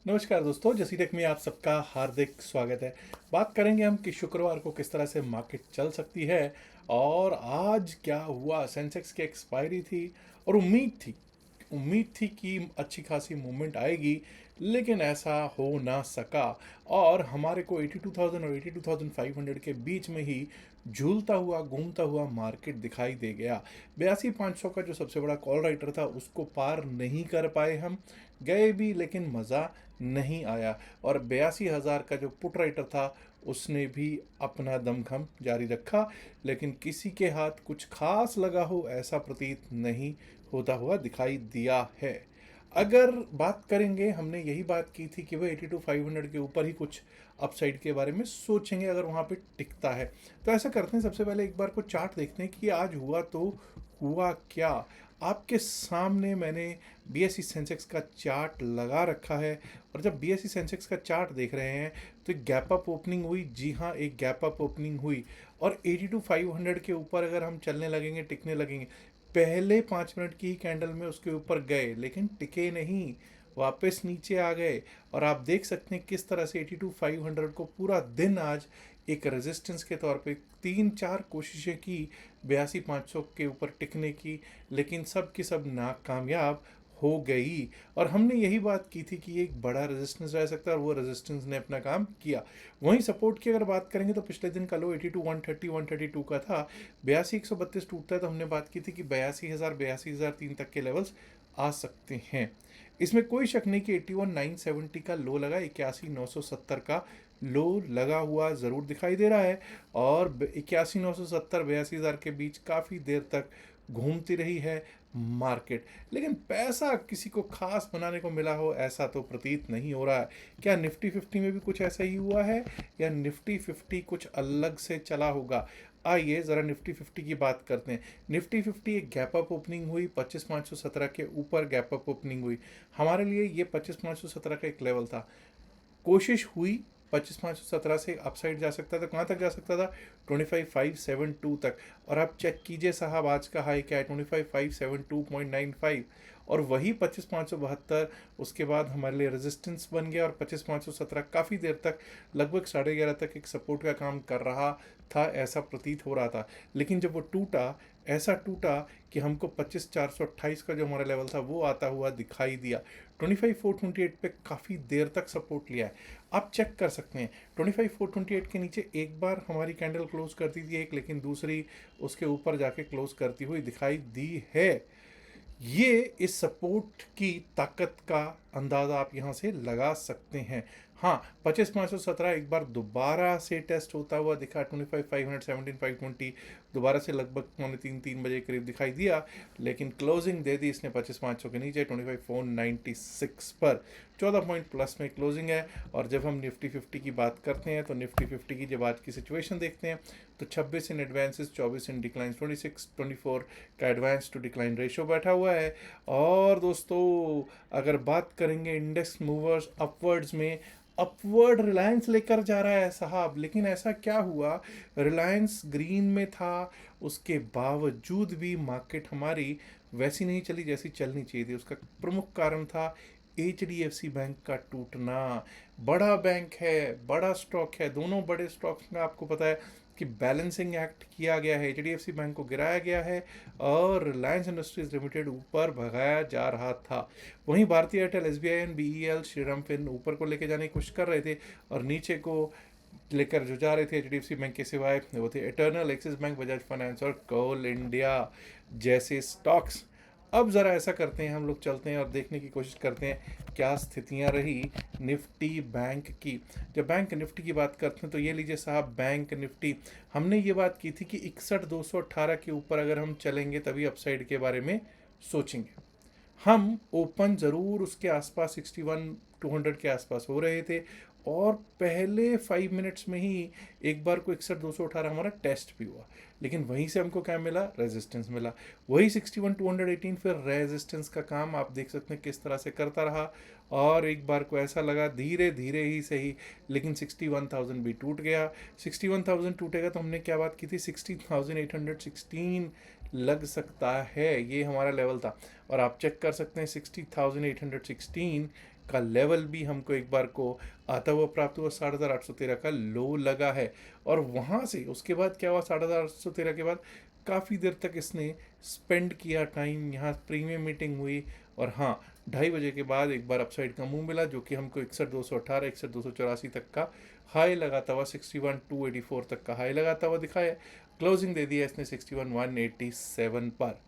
नमस्कार दोस्तों, जसीटेक में आप सबका हार्दिक स्वागत है। बात करेंगे हम कि शुक्रवार को किस तरह से मार्केट चल सकती है और आज क्या हुआ। सेंसेक्स की एक्सपायरी थी और उम्मीद थी कि अच्छी खासी मूवमेंट आएगी, लेकिन ऐसा हो ना सका और हमारे को 82,000 और 82,500 के बीच में ही झूलता हुआ घूमता हुआ मार्केट दिखाई दे गया। 82,500 का जो सबसे बड़ा कॉल राइटर था उसको पार नहीं कर पाए हम, गए भी लेकिन मज़ा नहीं आया। और 82,000 का जो पुट राइटर था उसने भी अपना दमखम जारी रखा, लेकिन किसी के हाथ कुछ खास लगा हो ऐसा प्रतीत नहीं होता हुआ दिखाई दिया है। अगर बात करेंगे, हमने यही बात की थी कि वह 82,500 के ऊपर ही कुछ अपसाइड के बारे में सोचेंगे अगर वहाँ पे टिकता है। तो ऐसा करते हैं, सबसे पहले एक बार को चार्ट देखते हैं कि आज हुआ तो हुआ क्या। आपके सामने मैंने बीएसई सेंसेक्स का चार्ट लगा रखा है और जब बीएसई सेंसेक्स का चार्ट देख रहे हैं तो एक गैप अप ओपनिंग हुई। जी हाँ, एक गैप अप ओपनिंग हुई और 82,500 के ऊपर अगर हम चलने लगेंगे, टिकने लगेंगे। पहले 5 मिनट की ही कैंडल में उसके ऊपर गए लेकिन टिके नहीं, वापस नीचे आ गए। और आप देख सकते हैं किस तरह से 82,500 को पूरा दिन आज एक रेजिस्टेंस के तौर पे 3-4 कोशिशें की 82,500 के ऊपर टिकने की, लेकिन सब की सब नाकामयाब हो गई। और हमने यही बात की थी कि ये एक बड़ा रेजिस्टेंस रह सकता है और वो रेजिस्टेंस ने अपना काम किया। वहीं सपोर्ट की अगर बात करेंगे तो पिछले दिन का लो 82,130 132 का था। 82,132 टूटता है तो हमने बात की थी कि 82,000 82,003 तक के लेवल्स आ सकते हैं। इसमें कोई शक नहीं कि 81,970 का लो लगा, 81,970 का लो लगा हुआ ज़रूर दिखाई दे रहा है। और 81,970 82,000 के बीच काफ़ी देर तक घूमती रही है मार्केट, लेकिन पैसा किसी को खास बनाने को मिला हो ऐसा तो प्रतीत नहीं हो रहा है। क्या निफ्टी 50 में भी कुछ ऐसा ही हुआ है या निफ्टी 50 कुछ अलग से चला होगा? आइए ज़रा निफ्टी 50 की बात करते हैं। निफ्टी 50 एक गैप अप ओपनिंग हुई, 25,517 के ऊपर गैप अप ओपनिंग हुई। हमारे लिए ये 25,517 का एक लेवल था। कोशिश हुई, 25,517 से अपसाइड जा सकता था। कहाँ तक जा सकता था? 25,572 तक। और आप चेक कीजिए साहब, आज का हाई क्या है? 25,572.95। और वही 25,572 उसके बाद हमारे लिए रेजिस्टेंस बन गया और 25,517 काफ़ी देर तक, लगभग 11:30 तक एक सपोर्ट का काम कर रहा था, ऐसा प्रतीत हो रहा था। लेकिन जब वो टूटा, ऐसा टूटा कि हमको 25,428 का जो हमारा लेवल था वो आता हुआ दिखाई दिया। 25,428 पे काफ़ी देर तक सपोर्ट लिया है। आप चेक कर सकते हैं 25,428 के नीचे एक बार हमारी कैंडल क्लोज करती थी एक, लेकिन दूसरी उसके ऊपर जाके क्लोज करती हुई दिखाई दी है। ये इस सपोर्ट की ताकत का अंदाज़ा आप यहाँ से लगा सकते हैं। हाँ, 25,517 एक बार दोबारा से टेस्ट होता हुआ दिखा। 25,500 17,520 दोबारा से लगभग 2:45-3 बजे करीब दिखाई दिया, लेकिन क्लोजिंग दे दी इसने 25,500 के नीचे 25,496 पर। 14 पॉइंट प्लस में क्लोजिंग है। और जब हम निफ्टी 50 की बात करते हैं तो निफ्टी 50 की जब आज की सिचुएशन देखते हैं तो 26 इन एडवांसेस, 24 इन डिक्लाइन, 24 का एडवांस टू डिक्लाइन रेशो बैठा हुआ है। और दोस्तों, अगर बात करेंगे इंडेक्स मूवर्स अपवर्ड्स में, अपवर्ड रिलायंस लेकर जा रहा है साहब। लेकिन ऐसा क्या हुआ, रिलायंस ग्रीन में था, उसके बावजूद भी मार्केट हमारी वैसी नहीं चली जैसी चलनी चाहिए थी। उसका प्रमुख कारण था HDFC बैंक का टूटना। बड़ा बैंक है, बड़ा स्टॉक है, दोनों बड़े स्टॉक्स का आपको पता है कि बैलेंसिंग एक्ट किया गया है। HDFC बैंक को गिराया गया है और रिलायंस इंडस्ट्रीज लिमिटेड ऊपर भगाया जा रहा था। वहीं भारतीय Airtel, SBI and BEL, Shriram fin ऊपर को लेके जाने की कोशिश कर रहे थे और नीचे को लेकर जो जा रहे थे HDFC बैंक के सिवाय वो थे eternal, axis bank, Bajaj finance और कोल इंडिया जैसे स्टॉक्स। अब ज़रा ऐसा करते हैं, हम लोग चलते हैं और देखने की कोशिश करते हैं क्या स्थितियां रही निफ्टी बैंक की। जब बैंक निफ्टी की बात करते हैं तो ये लीजिए साहब, बैंक निफ्टी हमने ये बात की थी कि 61,218 के ऊपर अगर हम चलेंगे तभी अपसाइड के बारे में सोचेंगे। हम ओपन ज़रूर उसके आसपास 61,200 के आसपास हो रहे थे और पहले 5 मिनट्स में ही एक बार को 61,218 हमारा टेस्ट भी हुआ, लेकिन वहीं से हमको क्या मिला? रेजिस्टेंस मिला। वही 61,218 फिर रेजिस्टेंस का काम आप देख सकते हैं किस तरह से करता रहा। और एक बार को ऐसा लगा धीरे धीरे ही सही, लेकिन 61,000 भी टूट गया। 61,000 टूटेगा तो हमने क्या बात की थी? 60,816 लग सकता है, ये हमारा लेवल था। और आप चेक कर सकते हैं 60,816 का लेवल भी हमको एक बार को आता हुआ प्राप्त हुआ, 8,813 का लो लगा है। और वहाँ से उसके बाद क्या हुआ, 8,813 के बाद काफ़ी देर तक इसने स्पेंड किया टाइम, यहाँ प्रीमियम मीटिंग हुई। और हाँ, 2:30 बजे के बाद एक बार अपसाइड का मुंह मिला, जो कि हमको 61,218 61,284 तक का हाई लगाता हुआ, 61,284 तक का हाई लगाता हुआ दिखाया। क्लोजिंग दे दिया इसने 61,187 पर।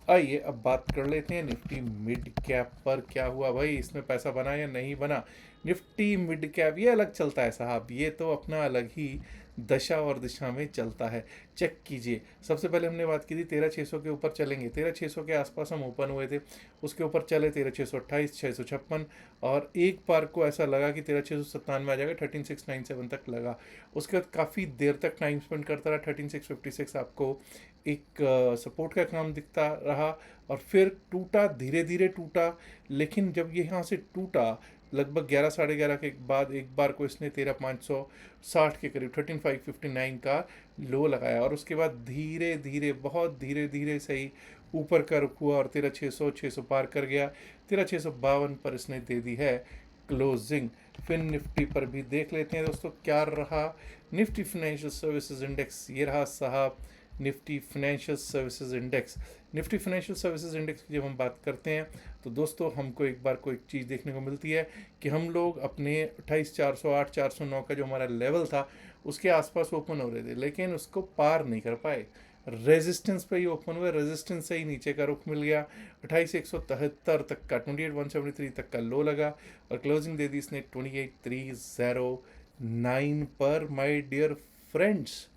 आइए अब बात कर लेते हैं निफ्टी मिड कैप पर क्या हुआ भाई, इसमें पैसा बना या नहीं बना। निफ्टी मिड कैप ये अलग चलता है साहब, ये तो अपना अलग ही दशा और दिशा में चलता है। चेक कीजिए, सबसे पहले हमने बात की थी 13,600 के ऊपर चलेंगे, 13,600 के आसपास हम ओपन हुए थे, उसके ऊपर चले 13,628 656, और एक बार को ऐसा लगा कि 13,697 में आ जाएगा, 13,697 तक लगा। उसके बाद काफ़ी देर तक टाइम स्पेंड करता रहा, 13,656 आपको एक सपोर्ट का काम दिखता रहा, और फिर टूटा, धीरे धीरे टूटा। लेकिन जब ये यहाँ से टूटा लगभग 11 साढ़े 11 के बाद एक बार को इसने 13,560 के करीब 13,559 का लो लगाया, और उसके बाद धीरे धीरे, बहुत धीरे धीरे सही ऊपर का रुख हुआ और 13,600 600 पार कर गया। 13,652 पर इसने दे दी है क्लोजिंग। फिर निफ्टी पर भी देख लेते हैं दोस्तों क्या रहा। निफ्टी फाइनेंशियल सर्विसेज इंडेक्स ये रहा साहब, Nifty financial services index. Nifty financial services index की जब हम बात करते हैं तो दोस्तों हमको एक बार को एक चीज़ देखने को मिलती है कि हम लोग अपने 28,408 409 का जो हमारा लेवल था उसके आसपास ओपन हो रहे थे, लेकिन उसको पार नहीं कर पाए। रेजिस्टेंस पे ही ओपन हुए, रेजिस्टेंस से ही नीचे का रुख मिल गया। 28,173 तक का, 28,173 तक का लो लगा, और क्लोजिंग दे दी इसने 28,309 पर माय डियर फ्रेंड्स।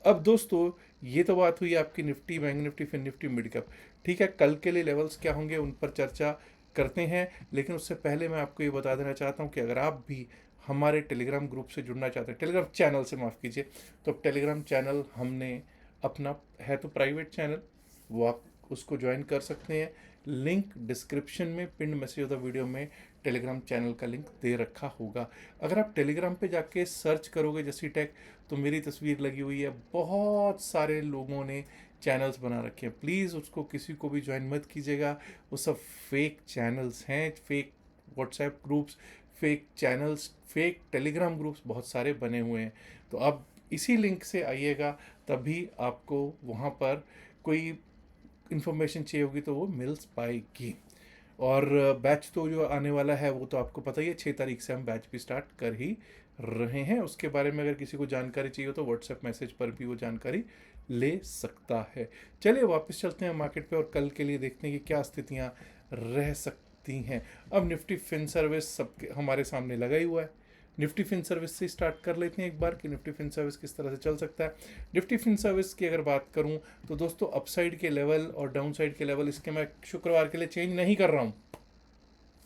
अब दोस्तों ये तो बात हुई आपकी निफ्टी, बैंक निफ्टी, फिर निफ्टी मिड कैप। ठीक है, कल के लिए लेवल्स क्या होंगे उन पर चर्चा करते हैं, लेकिन उससे पहले मैं आपको ये बता देना चाहता हूँ कि अगर आप भी हमारे टेलीग्राम ग्रुप से जुड़ना चाहते हैं, टेलीग्राम चैनल से माफ़ कीजिए, तो टेलीग्राम चैनल हमने अपना है तो प्राइवेट चैनल, वो आप उसको ज्वाइन कर सकते हैं। लिंक डिस्क्रिप्शन में pin message of the video में टेलीग्राम चैनल का लिंक दे रखा होगा। अगर आप टेलीग्राम पे जाके सर्च करोगे जसी टेक तो मेरी तस्वीर लगी हुई है। बहुत सारे लोगों ने चैनल्स बना रखे हैं, प्लीज़ उसको किसी को भी ज्वाइन मत कीजिएगा, वो सब फेक चैनल्स हैं, fake WhatsApp groups, fake channels, fake Telegram groups बहुत सारे बने हुए हैं। तो आप इसी लिंक से आइएगा, तभी आपको वहाँ पर कोई इन्फॉर्मेशन चाहिए होगी तो वो मिल पाएगी। और बैच तो जो आने वाला है वो तो आपको पता ही है, 6 तारीख से हम बैच भी स्टार्ट कर ही रहे हैं। उसके बारे में अगर किसी को जानकारी चाहिए हो तो व्हाट्सएप मैसेज पर भी वो जानकारी ले सकता है। चलिए वापस चलते हैं मार्केट पे और कल के लिए देखते हैं कि क्या स्थितियाँ रह सकती हैं। अब निफ्टी फिन सर्विस सबके हमारे सामने लगा ही हुआ है। निफ्टी फिन सर्विस से स्टार्ट कर लेते हैं एक बार कि निफ्टी फिन सर्विस किस तरह से चल सकता है। निफ्टी फिन सर्विस की अगर बात करूं तो दोस्तों अपसाइड के लेवल और डाउन साइड के लेवल इसके मैं शुक्रवार के लिए चेंज नहीं कर रहा हूं।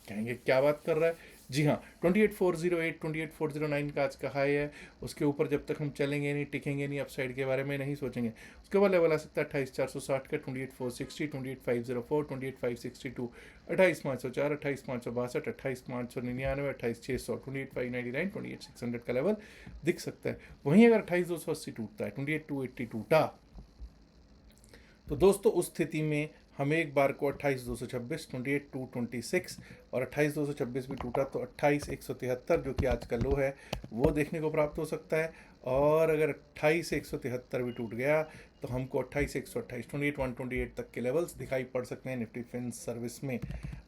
कहेंगे क्या बात कर रहा है, जी हाँ, 28,408 28,409 का आज का हाई है। उसके ऊपर जब तक हम चलेंगे नहीं, टिकेंगे नहीं, अपसाइड के बारे में नहीं सोचेंगे। उसके बाद लेवल आ सकता है 28,460 का, 28,460 28,504 28,562 28,504 28,562 28,599 28,600 28,599 28,600 का लेवल दिख सकता है। वहीं अगर 28,280 टूटता है, 28,280 टूटा, तो दोस्तों उस स्थिति में हमें एक बार को 28,226 28,226 और 28,226 भी टूटा तो 28,173 जो कि आज का लो है वो देखने को प्राप्त हो सकता है। और अगर 28,173 भी टूट गया तो हमको 28,128 28,128 तक के लेवल्स दिखाई पड़ सकते हैं निफ्टी फिन सर्विस में।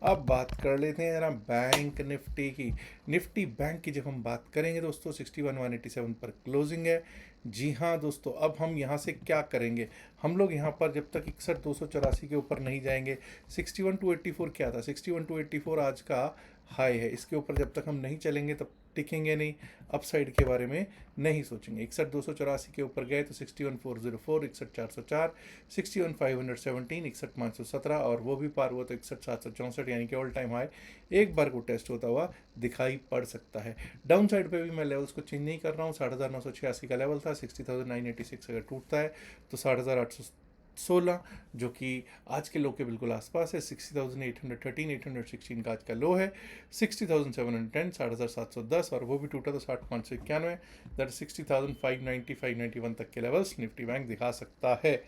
अब बात कर लेते हैं जरा बैंक निफ्टी की। निफ्टी बैंक की जब हम बात करेंगे दोस्तों 61,187 पर क्लोजिंग है। जी हाँ दोस्तों, अब हम यहाँ से क्या करेंगे, हम लोग यहाँ पर जब तक 61,284 के ऊपर नहीं जाएंगे, 61,284 क्या था, 61,284 आज का हाई है, इसके ऊपर जब तक हम नहीं चलेंगे तब टिकेंगे नहीं, अपसाइड के बारे में नहीं सोचेंगे। 61,284 के ऊपर गए तो 61,404 61,404 61,517 61,517 और वो भी पार हुआ तो 61,764 यानी कि ऑल टाइम हाई एक बार को टेस्ट होता हुआ दिखाई पड़ सकता है। डाउन साइड पे भी मैं लेवल्स को चेंज नहीं कर रहा हूँ। 8,986 का लेवल था, 60,986 अगर टूटता है तो 8,816 जो कि आज के लो के बिल्कुल आसपास है। 60,813 816 का आज का लो है। 60,710 7,710 और वो भी टूटा तो 60,591 दैट 60,590 591 तक के लेवल्स निफ्टी बैंक दिखा सकता है।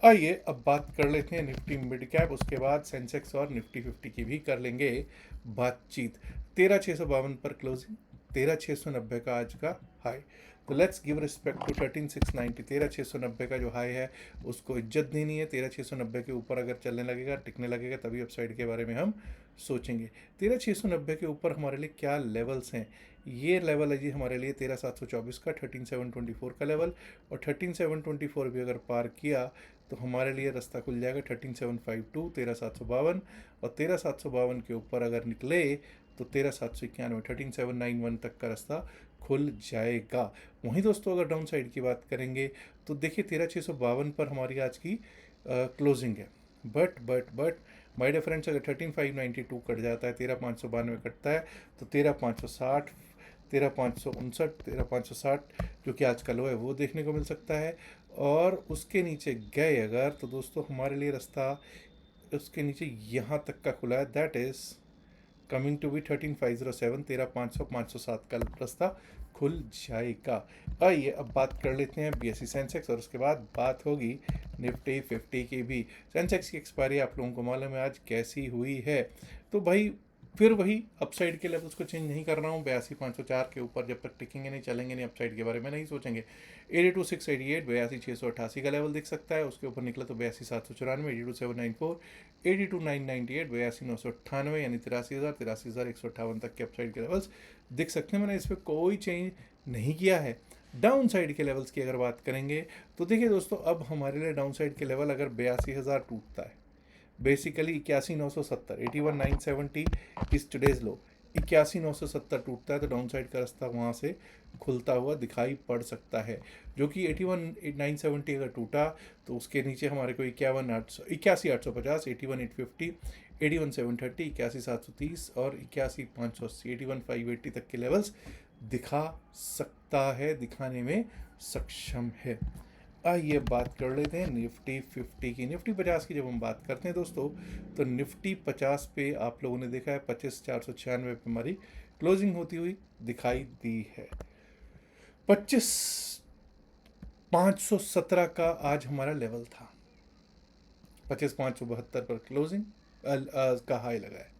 आइए अब बात कर लेते हैं निफ्टी मिड कैप, उसके बाद सेंसेक्स और निफ्टी 50 की भी कर लेंगे बातचीत। 13,652 पर क्लोजिंग, 13,690 का आज का हाई। तो लेट्स गिव रिस्पेक्ट टू 13,690। 13,690 का जो हाई है उसको इज्जत देनी है। 13,690 के ऊपर अगर चलने लगेगा, टिकने लगेगा, तभी अपसाइड के बारे में हम सोचेंगे। 13,690 के ऊपर हमारे लिए क्या लेवल्स हैं? ये लेवल है जी हमारे लिए 13,724 का, 13,724 का लेवल। और 13,724 भी अगर पार किया तो हमारे लिए रास्ता खुल जाएगा 13,752, 13,752। और 13,752 के ऊपर अगर निकले तो 13,791, 13,791 तक का रास्ता खुल जाएगा। वहीं दोस्तों अगर डाउन साइड की बात करेंगे तो देखिए 13,652 पर हमारी आज की क्लोजिंग है। बट माय डियर फ्रेंड्स, अगर 13,592 कट जाता है, 13,592 कटता है, तो 13,560, 13,559, 13,560 जो कि आज का लो है वो देखने को मिल सकता है। और उसके नीचे गए अगर तो दोस्तों हमारे लिए रास्ता उसके नीचे यहाँ तक का खुला है, that is coming to be 13,507, 13,500, 507 का रास्ता खुल जाएगा। आइए अब बात कर लेते हैं बीएसई सेंसेक्स, और उसके बाद बात होगी निफ्टी 50 की भी। सेंसेक्स की एक्सपायरी आप लोगों को मालूम है आज कैसी हुई है। तो भाई फिर वही अपसाइड के लेवल्स को चेंज नहीं कर रहा हूँ। 82,504 के ऊपर जब तक टिकेंगे नहीं, चलेंगे नहीं, अपसाइड के बारे में नहीं सोचेंगे। 82,688, 82,688 का लेवल दिख सकता है। उसके ऊपर निकला तो 82,794, 82,794, 82,998, 82,998 यानी 83,000, 83,158 तक के अपसाइड के लेवल्स दिख सकते हैं। मैंने इस पर कोई चेंज नहीं किया है। डाउन साइड के लेवल्स की अगर बात करेंगे तो देखिए दोस्तों, अब हमारे लिए डाउन साइड के लेवल अगर 82,000 टूटता है, बेसिकली 81,970, 81,970 इज टुडेज लो। 81,970 टूटता है तो डाउन साइड का रास्ता वहाँ से खुलता हुआ दिखाई पड़ सकता है, जो कि 81,970 अगर टूटा तो उसके नीचे हमारे को 81,850, 81,850, 81,730, 81,730 और 81,580, 81,580 तक के लेवल्स दिखा सकता है, दिखाने में सक्षम है। आइए बात कर लेते हैं निफ्टी 50 की। निफ्टी 50 की जब हम बात करते हैं दोस्तों, तो निफ्टी 50 पे आप लोगों ने देखा है 25,496 पे हमारी क्लोजिंग होती हुई दिखाई दी है। 25,517 का आज हमारा लेवल था, 25,572 पर क्लोजिंग का हाई लगा है।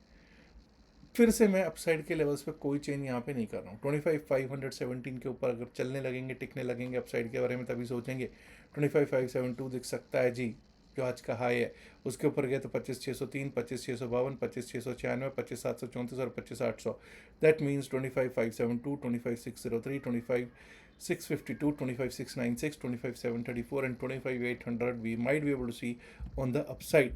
फिर से मैं अपसाइड के लेवल्स पे कोई चेंज यहाँ पे नहीं कर रहा हूँ। 25,517 के ऊपर अगर चलने लगेंगे, टिकने लगेंगे, अपसाइड के बारे में तभी सोचेंगे। 25,572 दिख सकता है जी, जो आज का हाई है। उसके ऊपर गए तो 25,603, 25,652, 25,696, 25,734 और 25,800। That means 25,572, 25,603, 25,652, 25,696, 25,734 and 25,800 we might be able to see on the upside.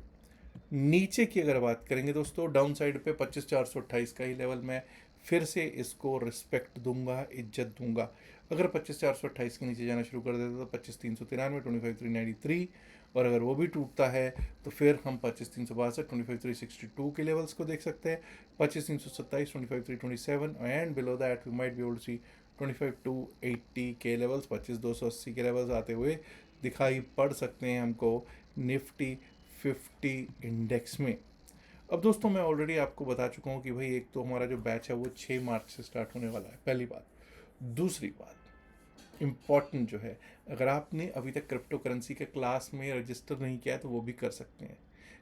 नीचे की अगर बात करेंगे दोस्तों, डाउन साइड पे 25,428 का ही लेवल मैं फिर से इसको रिस्पेक्ट दूंगा, इज्जत दूंगा। अगर 25,428 के नीचे जाना शुरू कर देते तो 25,393, 25,393, और अगर वो भी टूटता है तो फिर हम 25,362, 25,362 के लेवल्स को देख सकते हैं। 25,327, 25,327 and below that we might be able to see 25,280 के लेवल्स, 25,280 के लेवल्स आते हुए दिखाई पड़ सकते हैं हमको निफ्टी 50 इंडेक्स में। अब दोस्तों मैं ऑलरेडी आपको बता चुका हूँ कि भाई एक तो हमारा जो बैच है वो 6 मार्च से स्टार्ट होने वाला है, पहली बात। दूसरी बात इम्पॉर्टेंट जो है, अगर आपने अभी तक क्रिप्टो करेंसी के क्लास में रजिस्टर नहीं किया है तो वो भी कर सकते हैं।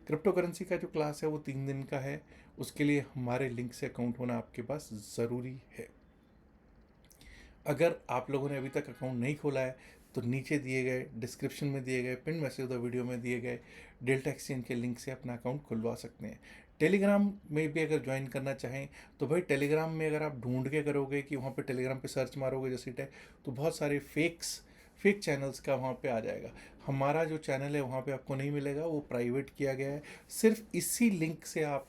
क्रिप्टो करेंसी का जो क्लास है वो 3 दिन का है। उसके लिए हमारे लिंक से अकाउंट होना आपके पास ज़रूरी है। अगर आप लोगों ने अभी तक अकाउंट नहीं खोला है तो नीचे दिए गए डिस्क्रिप्शन में दिए गए पिन मैसेज द वीडियो में दिए गए डेल्टा एक्सचेंज के लिंक से अपना अकाउंट खुलवा सकते हैं। टेलीग्राम में भी अगर ज्वाइन करना चाहें तो भाई टेलीग्राम में अगर आप ढूंढ के करोगे कि वहाँ पे टेलीग्राम पे सर्च मारोगे जैसे है, तो बहुत सारे फेक चैनल्स का वहाँ पे आ जाएगा। हमारा जो चैनल है वहाँ पे आपको नहीं मिलेगा, वो प्राइवेट किया गया है। सिर्फ इसी लिंक से आप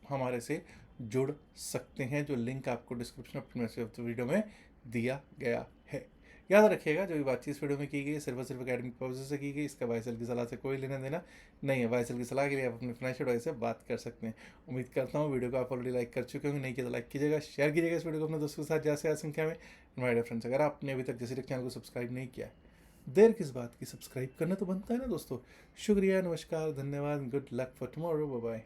हमारे से जुड़ सकते हैं, जो लिंक आपको डिस्क्रिप्शन ऑफ मैसेज वीडियो में दिया गया है। याद रखिएगा, जो भी बातचीत इस वीडियो में की गई सिर्फ और सिर्फ एकेडमिक पर्पज से की गई, इसका वाईएसएल की सलाह से कोई लेना देना नहीं है। वाईएसएल की सलाह के लिए आप अपने फाइनेंशियल एडवाइस से बात कर सकते हैं। उम्मीद करता हूँ वीडियो को आप ऑलरेडी लाइक कर चुके होंगे, नहीं किया तो लाइक कीजिएगा, शेयर कीजिएगा इस वीडियो को अपने दोस्तों के साथ ज़्यादा से ज़्यादा संख्या में। माय डियर फ्रेंड्स, अगर आपने अभी तक जैसे चैनल को सब्सक्राइब नहीं किया, देर किस बात की, सब्सक्राइब करना तो बनता है ना दोस्तों। शुक्रिया, नमस्कार, धन्यवाद, good luck for tomorrow, bye bye.